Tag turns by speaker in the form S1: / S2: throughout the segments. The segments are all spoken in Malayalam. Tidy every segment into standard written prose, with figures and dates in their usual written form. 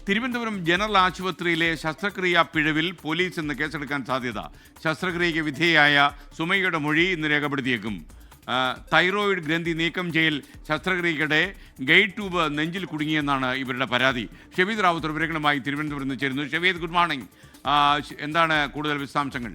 S1: തിരുവനന്തപുരം ജനറൽ ആശുപത്രിയിലെ ശസ്ത്രക്രിയാ പിഴവിൽ പോലീസ് ഇന്ന് കേസെടുക്കാൻ സാധ്യത. ശസ്ത്രക്രിയയ്ക്ക് വിധേയയായ സുമയ്യയുടെ മൊഴി ഇന്ന് രേഖപ്പെടുത്തിയേക്കും. തൈറോയിഡ് ഗ്രന്ഥി നീക്കം ചെയ്യൽ ശസ്ത്രക്രിയയ്ക്കിടെ ഗൈഡ് ട്യൂബ് നെഞ്ചിൽ കുടുങ്ങിയെന്നാണ് ഇവരുടെ പരാതി. ഷെവീദ് റാവുത്തർ വിവരങ്ങളുമായി തിരുവനന്തപുരത്ത് നിന്ന് ചേരുന്നു. Shaveed, good morning. എന്താണ് കൂടുതൽ വിശദാംശങ്ങൾ?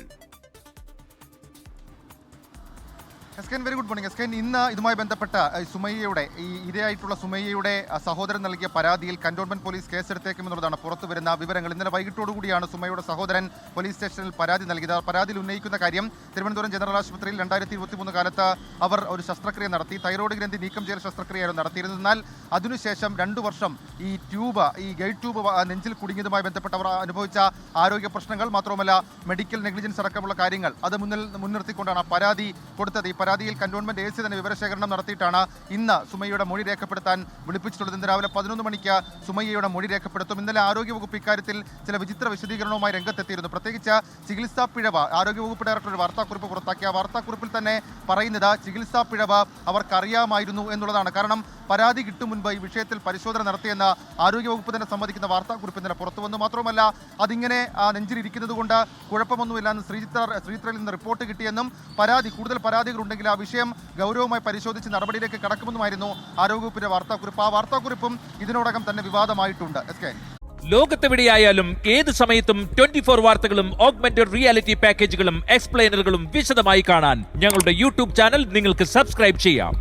S2: Very good morning. എസ്കെൻ, ഇന്ന് ഇതുമായി ബന്ധപ്പെട്ട സുമയ്യയുടെ ഇരയായിട്ടുള്ള സുമയ്യയുടെ സഹോദരൻ നൽകിയ പരാതിയിൽ കന്റോൺമെന്റ് പോലീസ് കേസെടുത്തേക്കുമെന്നുള്ളതാണ് പുറത്തു വരുന്ന വിവരങ്ങൾ. ഇന്നലെ വൈകിട്ടോടുകൂടിയാണ് സുമയ്യയുടെ സഹോദരൻ പോലീസ് സ്റ്റേഷനിൽ പരാതി നൽകിയത്. പരാതിയിൽ ഉന്നയിക്കുന്ന കാര്യം തിരുവനന്തപുരം ജനറൽ ആശുപത്രിയിൽ 2023 കാലത്ത് അവർ ഒരു ശസ്ത്രക്രിയ നടത്തി. തൈറോയ്ഡ് ഗ്രന്ഥി നീക്കം ചെയ്യൽ ശസ്ത്രക്രിയയായിരുന്നു നടത്തിയിരുന്നത്. എന്നാൽ അതിനുശേഷം 2 വർഷം ഈ ഗൈഡ് ട്യൂബ് നെഞ്ചിൽ കുടുങ്ങിയതുമായി ബന്ധപ്പെട്ട് അവർ അനുഭവിച്ച ആരോഗ്യ പ്രശ്നങ്ങൾ, മാത്രമല്ല മെഡിക്കൽ നെഗ്ലിജൻസ് അടക്കമുള്ള കാര്യങ്ങൾ അത് മുൻനിർത്തിക്കൊണ്ടാണ് പരാതി കൊടുത്തത്. ഈ പരാതിയിൽ കന്റോൺമെന്റ് AC തന്നെ വിവരശേഖരണം നടത്തിയിട്ടാണ് ഇന്ന് സുമയ്യയുടെ മൊഴി രേഖപ്പെടുത്താൻ വിളിപ്പിച്ചിട്ടുള്ളത്. ഇന്ന് രാവിലെ 11 മണിക്ക് സുമയ്യയുടെ മൊഴി രേഖപ്പെടുത്തും. ഇന്നലെ ആരോഗ്യവകുപ്പ് ഇക്കാര്യത്തിൽ ചില വിചിത്ര വിശദീകരണവുമായി രംഗത്തെത്തിയിരുന്നു. പ്രത്യേകിച്ച് ചികിത്സാ പിഴവ് ആരോഗ്യവകുപ്പ് ഡയറക്ടർ ഒരു വാർത്താക്കുറിപ്പ് പുറത്താക്കി. ആ വാർത്താക്കുറിപ്പിൽ തന്നെ പറയുന്നത് ചികിത്സാ പിഴവ് അവർക്കറിയാമായിരുന്നു എന്നുള്ളതാണ്. കാരണം പരാതി കിട്ടും മുൻപ് ഈ വിഷയത്തിൽ പരിശോധന നടത്തിയെന്ന് ആരോഗ്യവകുപ്പ് തന്നെ സമ്മതിക്കുന്ന വാർത്താക്കുറിപ്പ് ഇന്നലെ പുറത്തു വന്നു. മാത്രമല്ല അതിങ്ങനെ നെഞ്ചിലിരിക്കുന്നത് കൊണ്ട് കുഴപ്പമൊന്നുമില്ലെന്ന് ശ്രീത്രയിൽ നിന്ന് റിപ്പോർട്ട് കിട്ടിയെന്നും കൂടുതൽ പരാതികൾ ഉണ്ടെങ്കിൽ ആ വിഷയം ഗൗരവമായി പരിശോധിച്ച് നടപടിയിലേക്ക് കടക്കുമെന്നുമായിരുന്നു ആരോഗ്യവകുപ്പിന്റെ വാർത്താക്കുറിപ്പ്. ആ വാർത്താക്കുറിപ്പും ഇതിനോടകം തന്നെ വിവാദമായിട്ടുണ്ട്.
S3: ലോകത്തെവിടെയായാലും ഏത് സമയത്തും 24 വാർത്തകളും ഓഗ്മെന്റഡ് റിയാലിറ്റി പാക്കേജുകളും എക്സ്പ്ലെയിനറുകളും വിശദമായി കാണാൻ ഞങ്ങളുടെ YouTube ചാനൽ നിങ്ങൾക്ക് സബ്സ്ക്രൈബ് ചെയ്യാം.